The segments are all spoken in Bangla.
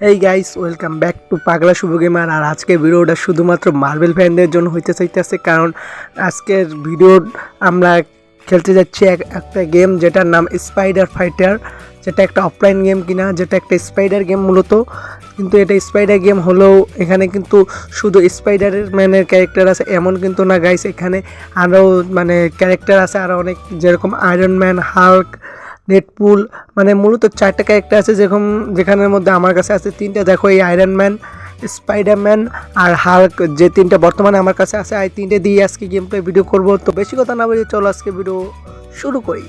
Hey guys, welcome back to পাগলা শুভ গেমার। আর আজকের ভিডিওটা শুধুমাত্র মার্বেল ফ্যানদের জন্য হইতে চাইতেছে, কারণ আজকের ভিডিও আমরা খেলতে যাচ্ছি একটা গেম যেটার নাম স্পাইডার ফাইটার, যেটা একটা অফলাইন গেম কিনা, যেটা একটা স্পাইডার গেম মূলত। কিন্তু এটা স্পাইডার গেম হলেও এখানে কিন্তু শুধু স্পাইডারের ম্যানের ক্যারেক্টার আছে এমন কিন্তু না গাইস, এখানে আরও ক্যারেক্টার আছে আরও অনেক, যেরকম আয়রন ম্যান, হাল্ক, ডেডপুল, মূলত চারটা ক্যারেক্টার আছে। যেখানের মধ্যে আমার কাছে আছে তিনটা। দেখো, এই আয়রন ম্যান, স্পাইডারম্যান আর হাল্ক, যে তিনটা বর্তমানে আমার কাছে আছে, এই তিনটে দিয়ে আজকে গেম প্লে ভিডিও করবো। তো বেশি কথা না বলে চলো আজকে ভিডিও শুরু করি।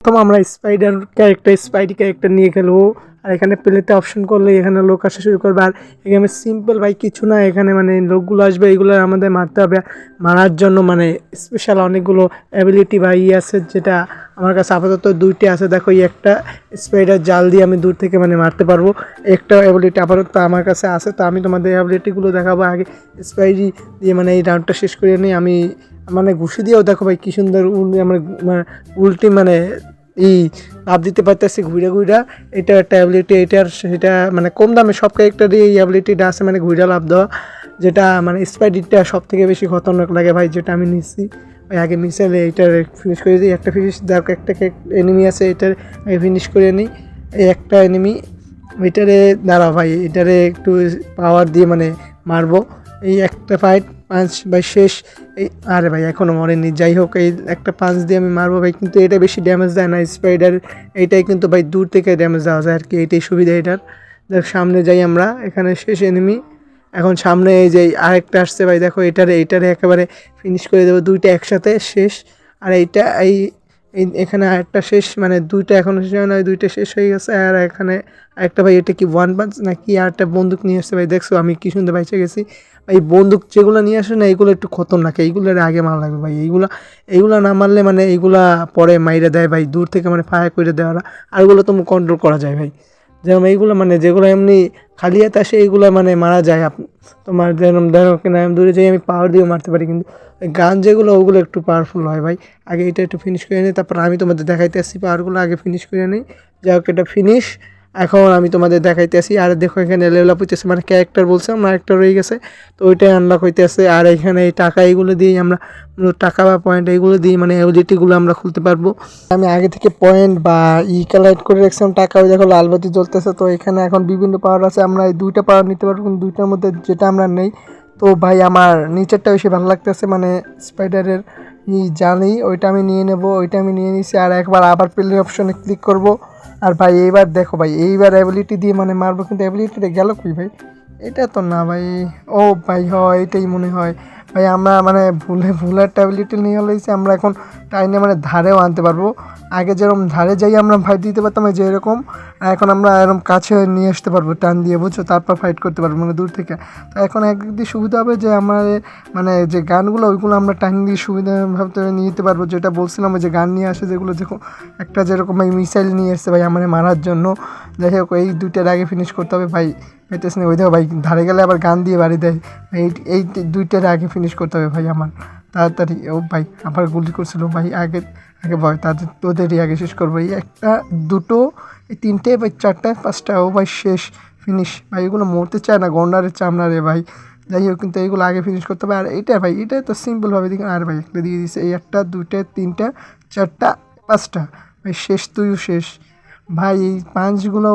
প্রথম আমরা স্পাইডি ক্যারেক্টার নিয়ে খেলবো। আর এখানে প্লেতে অপশন করলে এখানে লোক আসা শুরু করবে। আর এখানে সিম্পল ভাই কিছু না, এখানে লোকগুলো আসবে, এইগুলো আমাদের মারতে হবে। মারার জন্য স্পেশাল অনেকগুলো অ্যাবিলিটি ভাই আছে, যেটা আমার কাছে আপাতত দুইটি আছে। দেখো, এই একটা স্পাইডার জাল দিয়ে আমি দূর থেকে মারতে পারবো, একটা অ্যাবিলিটি আপাতত আমার কাছে আছে। তো আমি তোমাদের অ্যাবিলিটিগুলো দেখাবো। আগে স্পাইডি দিয়ে এই রাউন্ডটা শেষ করে নিই আমি। ঘুষি দিয়েও দেখো ভাই কি সুন্দর আমরা উল্টি এই লাভ দিতে পারতেছি ঘুরে ঘুরা। এটা একটা অ্যাবিলিটি, এটার সেটা কম দামে সব ক্যারেক্টারই এই অ্যাবিলিটিটা আছে, ঘুরে লাভ দেওয়া, যেটা স্পাইডিটা সব থেকে বেশি খতরনাক লাগে ভাই, যেটা আমি নিচ্ছি ভাই। আগে মিসাইলে এইটার ফিনিশ করে দিই, একটা ফিনিশ দেখো, একটা এনিমি আছে, এটার আগে ফিনিশ করে নিই। এই একটা এনিমি, এটারে দাঁড়া ভাই, এটারে একটু পাওয়ার দিয়ে মারবো। এই একটা ফাইট 5 ভাই শেষ। এই আরে ভাই এখনও মরেনি, যাই হোক এই একটা 5 দিয়ে আমি মারবো ভাই, কিন্তু এটা বেশি ড্যামেজ দেয় না স্পাইডার। এইটাই কিন্তু ভাই দূর থেকে ড্যামেজ দেওয়া যায় আর কি, এইটাই সুবিধা এটার। দেখ সামনে যাই আমরা, এখানে শেষ এনিমি। এখন সামনে এই যে আরেকটা আসছে ভাই, দেখো এইটারে একেবারে ফিনিশ করে দেবো, দুইটা একসাথে শেষ। আর এইটা এখানে আরেকটা শেষ, দুইটা এখনও শেষ হয় না, দুইটা শেষ হয়ে গেছে। আর এখানে আরেকটা ভাই, এটা কি 1 পাঞ্চ নাকি? আর একটা বন্দুক নিয়ে আসছে ভাই, দেখছো আমি কি সুন্দর বাইচে গেছি। এই বন্দুক যেগুলো নিয়ে আসে না, এইগুলো একটু খতরনাক, এইগুলোর আগে মারা লাগবে ভাই। এইগুলা না মারলে এইগুলা পরে মাইরে দেয় ভাই, দূর থেকে ফায়ার করে দেওয়া। আর এগুলো তো কন্ট্রোল করা যায় ভাই। যেরকম এইগুলো যেগুলো এমনি খালি হাতে আসে, এইগুলো মারা যায়। তোমার যেরকম ধরো কিনা আমি দূরে যাই, আমি পাওয়ার দিয়েও মারতে পারি, কিন্তু গান যেগুলো ওগুলো একটু পাওয়ারফুল হয় ভাই। আগে এটা একটু ফিনিশ করে নিই, তারপর আমি তোমাদের দেখাইতে আসছি পাওয়ারগুলো আগে ফিনিশ করে নিই। যাই হোক, এটা ফিনিশ। এখন আমি তোমাদের দেখাইতে আসি। আর দেখো এখানে লেভেল আপ হইতেছে, ক্যারেক্টার বলছে আমার একটা রয়ে গেছে, তো ওইটাই আনলক হইতেছে। আর এখানে এই টাকা এইগুলো দিয়েই আমরা টাকা বা পয়েন্ট এইগুলো দিয়ে এবিলিটিগুলো আমরা খুলতে পারবো। আমি আগে থেকে পয়েন্ট বা কালেক্ট করে রাখছিলাম টাকা, ওই দেখো লাল বাতি জ্বলতেছে। তো এখানে এখন বিভিন্ন পাওয়ার আছে, আমরা এই দুইটা পাওয়ার নিতে পারবো, কিন্তু দুইটার মধ্যে যেটা আমরা নেই। তো ভাই আমার নিচেরটা বেশি ভালো লাগতেছে, স্পাইডারের জানি ওইটা আমি নিয়ে নেব, ওইটা আমি নিয়ে নিছি। আর একবার আবার প্লে অপশনে ক্লিক করব। আর ভাই এইবার দেখো ভাই, এইবার অ্যাবিলিটি দিয়ে মারবো, কিন্তু অ্যাবিলিটিটা গেল কই ভাই? এটা তো না ভাই। ও ভাই, হয় এটাই মনে হয় ভাই। আমরা ভুলের অ্যাবিলিটি নিয়ে হলেছি, আমরা এখন টাইনে ধারেও আনতে পারবো। আগে যেরকম ধারে যাই আমরা ফাইট দিতে পারতাম যে এরকম, এখন আমরা এরকম কাছে নিয়ে আসতে পারবো টান দিয়ে, বুঝছো, তারপর ফাইট করতে পারবো দূর থেকে। তো এখন একদিক দিয়ে সুবিধা হবে যে আমাদের যে গানগুলো ওইগুলো আমরা টাইম দিয়ে সুবিধাভাবে নিয়ে যেতে পারবো। যেটা বলছিলাম যে গান নিয়ে আসে, যেগুলো দেখো একটা যেরকম ভাই মিসাইল নিয়ে এসছে ভাই আমার মারার জন্য। যাই হোক, এই দুইটার আগে ফিনিশ করতে হবে ভাই। পেতেছে না, ওই দেখো ভাই ধারে গেলে আবার গান দিয়ে বাড়ি দেয়। এই দুইটার আগে ফিনিশ করতে হবে ভাই আমার তাড়াতাড়ি। ও ভাই আবার গুলি করছিল ভাই, আগে ভয় তোদেরই আগে শেষ করবো। এই একটা, দুটো, এই তিনটে ভাই, চারটা, পাঁচটা, ও ভাই শেষ ফিনিশ ভাই। এগুলো মরতে চায় না, গন্ডারের চামড়া রে ভাই। যাই হোক, কিন্তু এইগুলো আগে ফিনিশ করতে হবে। আর এইটা ভাই, এটা তো সিম্পলভাবে দেখুন। আর ভাই একটা দিয়ে দিচ্ছে, এই একটা, দুইটা, তিনটা, চারটা, পাঁচটা ভাই শেষ, তুইও শেষ ভাই। এই পাঞ্চগুলো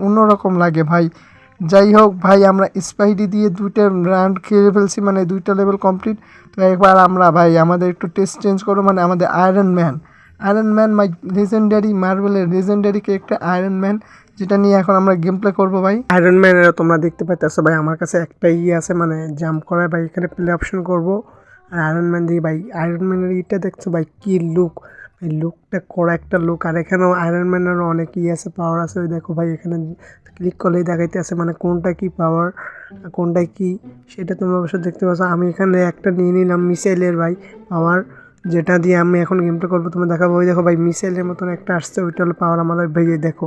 অন্যরকম লাগে ভাই। যাই হোক ভাই, আমরা স্পাইডি দিয়ে দুইটা রাউন্ড খেলে ফেলছি, দুইটা লেভেল কমপ্লিট। তো একবার আমরা ভাই আমাদের একটু টেস্ট চেঞ্জ করো, আমাদের আয়রন ম্যান মাই লেজেন্ডারি, মার্বেলের লেজেন্ডারি ক্যারেক্টার আয়রন ম্যান, যেটা নিয়ে এখন আমরা গেম প্লে করবো ভাই। আয়রন ম্যানের তোমরা দেখতে পাইতেছো ভাই, আমার কাছে একটা আছে, জাম্প করায় ভাই। এখানে প্লে অপশন করবো, আর আয়রন ম্যান দিয়ে ভাই, আয়রন ম্যানের ইটা দেখছো ভাই, কি লুক ভাই, লুকটা করা একটা লুক। আর এখানেও আয়রন ম্যানেরও অনেক আছে, পাওয়ার আছে। ওই দেখো ভাই, এখানে ক্লিক করলেই দেখাইতে আছে কোনটা কি পাওয়ার, কোনটা কি সেটা তোমরা অবশ্য দেখতে পাচ্ছ। আমি এখানে একটা নিয়ে নিলাম মিসাইলের ভাই পাওয়ার, যেটা দিয়ে আমি এখন গেমটা করবো তোমার দেখাবো। ওই দেখো ভাই মিসাইলের মতন একটা আসছে, ওইটা হলো পাওয়ার আমার ভাই। এই দেখো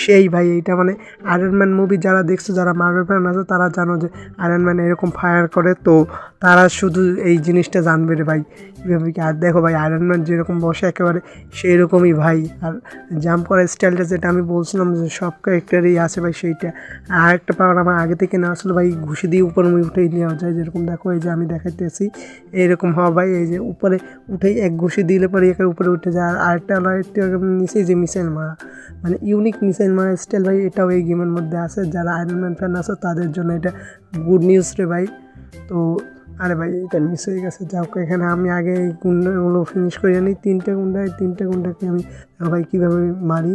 সেই ভাই, এইটা মানে আয়রন ম্যান মুভি যারা দেখছো, যারা মার্ভেল ফ্যান আছে তারা জানো যে আয়রন ম্যান এরকম ফায়ার করে, তো তারা শুধু এই জিনিসটা জানবে রে ভাই কীভাবে কি। আর দেখো ভাই আয়রন ম্যান যেরকম বসে একেবারে সেই রকমই ভাই, আর জাম্প করার স্টাইলটা যেটা আমি বলছিলাম যে সব ক্যারেক্টারই আছে ভাই সেইটা। আর একটা পাওয়ার আমার আগে থেকে না আসলে ভাই, ঘুষি দিয়ে উপর উঠেই নেওয়া যায়, যেরকম দেখো এই যে আমি দেখাইতেছি এইরকম হওয়া ভাই। এই যে উপরে উঠেই এক ঘুষি দিলে পরে একের উপরে উঠে যায়। আর আরেকটা হলো নিচে যে মিসাইল মারা, মানে ইউনিক মিসাইল মারা স্টাইল ভাই, এটাও এই গেমের মধ্যে আছে। যারা আয়রন ম্যান ফ্যান আছে তাদের জন্য এটা গুড নিউজ রে ভাই। তো আরে ভাই এটা মিস হয়ে গেছে, যাও এখানে আমি আগে এই গুন্ডাগুলো ফিনিশ করে নিই। তিনটে গুন্ডাকে আমি ভাই কীভাবে মারি,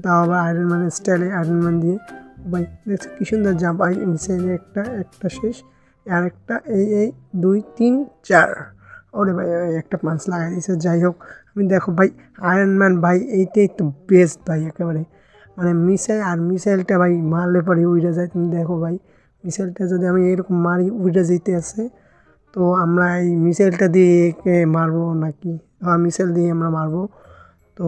তাও আবার আয়রন ম্যানের স্টাইলে, আয়রন ম্যান দিয়ে ভাই। দেখছি কী সুন্দর জাম্প, মিসাইলে একটা শেষ, আর একটা এই 2 3 4। ওরে ভাই একটা পাঞ্চ লাগাই দিয়েছে। যাই হোক আমি দেখো ভাই আয়রন ম্যান ভাই এইটাই তো বেস্ট ভাই একেবারে, মানে মিসাইলটা ভাই মারলে পরে উড়ে যায়। তুমি দেখো ভাই মিসাইলটা যদি আমি এরকম মারি উড়ে যেতে আছে, তো আমরা এই মিসাইলটা দিয়ে একে মারবো নাকি? হ্যাঁ মিসাইল দিয়ে আমরা মারবো। তো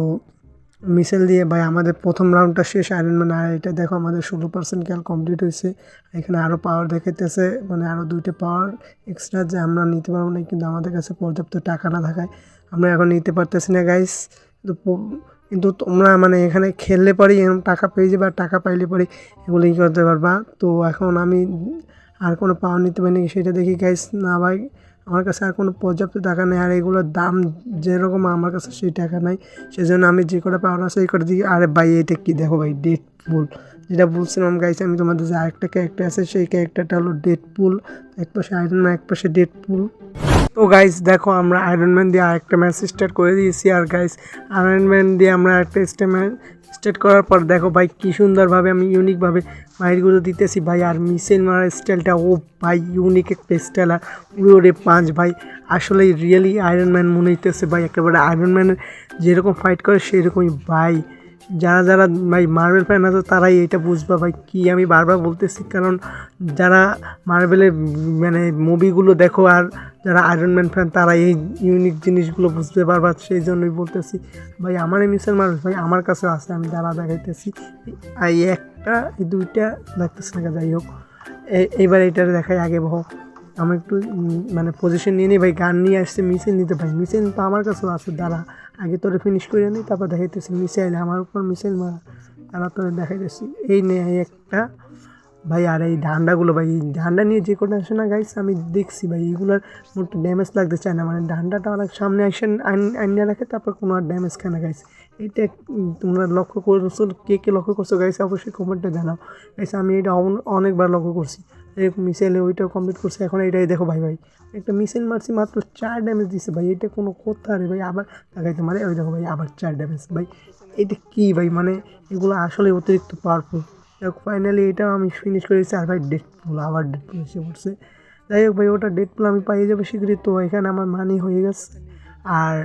মিসাইল দিয়ে ভাই আমাদের প্রথম রাউন্ডটা শেষ আয়রন ম্যান। আর এটা দেখো আমাদের 16% খেল কমপ্লিট হয়েছে। এখানে আরও পাওয়ার দেখাইতেছে, মানে আরও 2টা পাওয়ার এক্সট্রা যে আমরা নিতে পারবো না, কিন্তু আমাদের কাছে পর্যাপ্ত টাকা না থাকায় আমরা এখন নিতে পারতেছি না গাইস। কিন্তু তোমরা মানে এখানে খেললে পরেই এরকম টাকা পেয়ে যাবে, আর টাকা পাইলে পরে এগুলো ই করতে পারবা। তো এখন আমি আর কোনো পাওয়ার নিতে পারি নাকি সেটা দেখি গাইস। না ভাই আমার কাছে আর কোনো পর্যাপ্ত টাকা নেই, আর এগুলোর দাম যেরকম আমার কাছে সেই টাকা নাই, সেজন্য আমি যে কটা পাওয়ার আছে এই কটা দিই। আরে ভাই এটা কি দেখো ভাই, ডেডপুল, যেটা বলছিলাম গাইস আমি তোমাদের, যে আরেকটা ক্যারেক্টার আছে সেই ক্যারেক্টারটা হলো ডেডপুল। এক পাশে আয়রন ম্যান, এক পাশে ডেডপুল। তো গাইস দেখো আমরা আয়রন ম্যান দিয়ে আরেকটা ম্যাচ স্টার্ট করে দিয়েছি। আর গাইস আয়রন ম্যান দিয়ে আমরা একটা স্টার্ট করার পর দেখো ভাই কী সুন্দরভাবে আমি ইউনিকভাবে মাইরগুলো দিতেছি ভাই। আর মিসাইল মারার স্টাইলটা ও ভাই ইউনিক একটা স্টাইল, আর উড়ে পাঁচ ভাই আসলেই রিয়েলি আয়রন ম্যান মনে হইতেছে ভাই, একেবারে আয়রন ম্যানের যেরকম ফাইট করে সেরকমই ভাই। যারা ভাই মার্বেল ফ্যান আছে তারাই এটা বুঝবা ভাই, কি আমি বারবার বলতেছি, কারণ যারা মার্বেলের মানে মুভিগুলো দেখো আর যারা আয়রন ম্যান ফ্যান তারা এই ইউনিক জিনিসগুলো বুঝতে পারবা, সেই জন্যই বলতেছি ভাই। আমার এই মিসাইল মার্বেল ভাই আমার কাছে আছে, আমি যারা দেখাইতেছি এই একটা এই 2টা লাগতেছে না। যাই হোক এইবার এইটা দেখাই আগে ভাও, আমি একটু মানে পজিশন নিয়ে নিই ভাই। গান নিয়ে আসছে মিসাইল নিতে ভাই, মিসাইল তো আমার কাছেও আছে, দাঁড়া আগে তোরে ফিনিশ করে নিই, তারপর দেখাইতেছি মিসাইল আমার উপর মিসাইল মারা, তারা তোরে দেখাইতেছি। এই নে একটা ভাই। আর এই ডান্ডাগুলো ভাই, এই ডান্ডা নিয়ে যে কটা আসে না গাইস আমি দেখছি ভাই, এইগুলোর মোট ড্যামেজ লাগতে চায় না, মানে ডান্ডাটা অনেক সামনে আসে আইনে রাখে, তারপর কোনো আর ড্যামেজ খায় না গাইস। এটা তোমরা লক্ষ্য করছো, কে লক্ষ্য করছো গাইস অবশ্যই কমেন্টে জানাও গাইস। আমি এটা অনেকবার লক্ষ্য করছি। মিসাইলে ওইটাও কমপ্লিট করছে, এখন এইটাই দেখো ভাই একটা মিসাইল মারছি মাত্র 4 ড্যামেজ দিছে ভাই, এটা কোনো কথা রে ভাই। আবার দেখাইতে মারে ওই দেখো ভাই আবার 4 ড্যামেজ ভাই, এটা কী ভাই, মানে এগুলো আসলে অতিরিক্ত পাওয়ারফুল। ফাইনালি এটাও আমি ফিনিশ করেছি। আর ভাই ডেডপুল, আবার ডেডপুল এসে পড়ছে। যাই হোক ভাই ওটা ডেডপুল আমি পাইয়ে যাবো শীঘ্রই, তো এখানে আমার মানি হয়ে গেছে। আর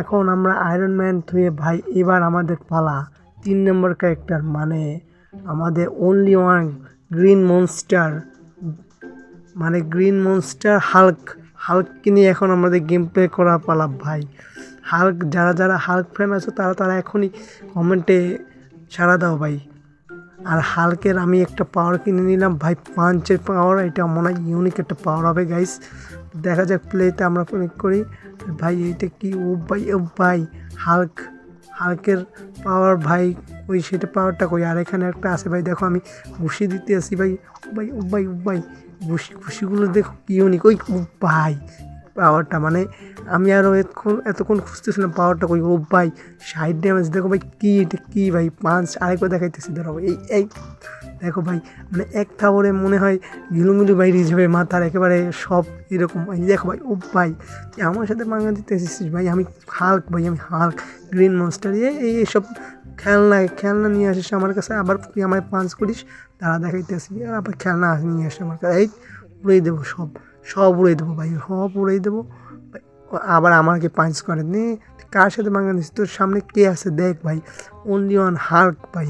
এখন আমরা আয়রন ম্যান থুয়ে ভাই এবার আমাদের পালা 3 নম্বর ক্যারেক্টার, মানে আমাদের অনলি ওয়ান গ্রিন মনস্টার, মানে গ্রিন মনস্টার হাল্ককে নিয়ে এখন আমাদের গেম প্লে করা পালা ভাই। হাল্ক যারা হাল্ক ফ্যান আছে তারা এখনই কমেন্টে সাড়া দাও ভাই। আর হাল্কের আমি একটা পাওয়ার কিনে নিলাম ভাই, পাঞ্চের পাওয়ার, এটা মনে হয় ইউনিক একটা পাওয়ার হবে গাইস। দেখা যাক প্লেতে আমরা কানেক্ট করি ভাই। এইটা কি ও ভাই হাল্কের পাওয়ার ভাই, ওই সেটা পাওয়ারটা কই। আর এখানে একটা আছে ভাই, দেখো আমি ঘুষি দিতে আসি ভাই, ভাই ঘুষিগুলো দেখো কি ইউনিক। ওই ভাই পাওয়ারটা, মানে আমি আরও এতক্ষণ খুঁজতেছিলাম পাওয়ারটা কই। ভাই 60 ড্যামেজ দেখো ভাই, এটা কি ভাই, পাঁচ আরেকবার দেখাইতেছি ধরো এই দেখো ভাই, মানে এক থাবরে মনে হয় ঘিলুমিলু বাইরে যাবে মাথার একেবারে সব এরকম। দেখো ভাই ভাই তুই আমার সাথে মাঙ্গা দিতে এসেছিস ভাই, আমি হাল্ক গ্রিন মনস্টার এইসব খেলনা নিয়ে আসিস আমার কাছে, আবার তুই আমায় পাঞ্চ করিস, তারা দেখাইতেছি আবার খেলনা নিয়ে আসে আমার কাছে। এই উড়িয়ে দেবো সব উড়িয়ে দেবো ভাই, সব উড়িয়ে দেবো। আবার আমাকে পাঞ্চ করে নে, কার সাথে মাঙ্গা দিস, তোর সামনে কে আছে দেখ ভাই। অনলি ওয়ান হাল্ক ভাই,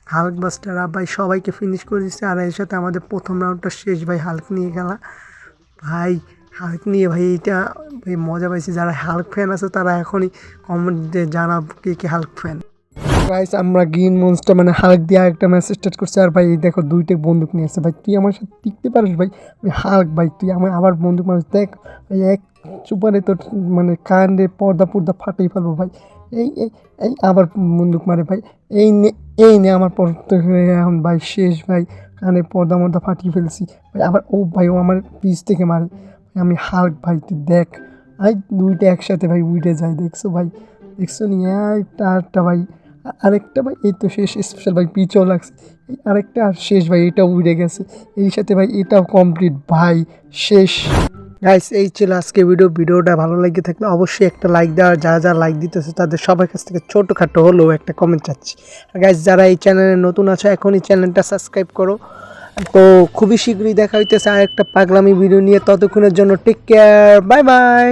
হাল্ক বাস্টার ভাই সবাইকে ফিনিশ করে দিচ্ছে। আর এর সাথে আমাদের প্রথম রাউন্ডটা শেষ ভাই, হাল্ক নিয়ে গেলা ভাই। হাল্ক নিয়ে ভাই এইটা ভাই মজা পাইছি। যারা হাল্ক ফ্যান আছে তারা এখনই কমেন্টে জানাব কে কে হাল্ক ফ্যান। গাইস আমরা গ্রিন মনস্টার মানে হাল্ক দিয়ে একটা ম্যাচ স্টার্ট করছি। আর ভাই দেখো দুইটা বন্দুক নিয়ে আসছে। ভাই তুই আমার সাথে টিকতে পারিস ভাই? আমি হাল্ক ভাই, তুই আমার আবার বন্দুক মারিস। দেখ ভাই এক চুপারে তোর মানে কানে পর্দা ফাটেই ফেলবো ভাই। এই এই এই আবার বন্দুক মারে ভাই। এই নে আমার পর এখন ভাই শেষ ভাই, কানে পর্দা ফাটিয়ে ফেলছি ভাই। আবার ও ভাই ও আমার পিছ থেকে মারে। আমি হাল্ক ভাই, তুই দেখ ভাই দুইটা একসাথে ভাই উঠে যায়। দেখছো ভাই, দেখছো নি আরেকটা ভাই, আরেকটা ভাই এই তো শেষ স্পেশাল ভাই, পিচও লাগছে। এই আরেকটা আর শেষ ভাই, এটাও উড়ে গেছে। এই সাথে ভাই এটাও কমপ্লিট ভাই, শেষ। গাইস এই ছিল আজকে ভিডিওটা ভালো লাগে থাকলে অবশ্যই একটা লাইক দেওয়া, যারা লাইক দিতেছে তাদের সবার কাছ থেকে ছোটোখাটো হলেও একটা কমেন্ট চাচ্ছি। আর গাইস যারা এই চ্যানেলে নতুন আছো এখনই চ্যানেলটা সাবস্ক্রাইব করো। তো খুবই শীঘ্রই দেখা হইতেছে আর একটা পাগলামি ভিডিও নিয়ে। ততক্ষণের জন্য টেক কেয়ার, বাই বাই।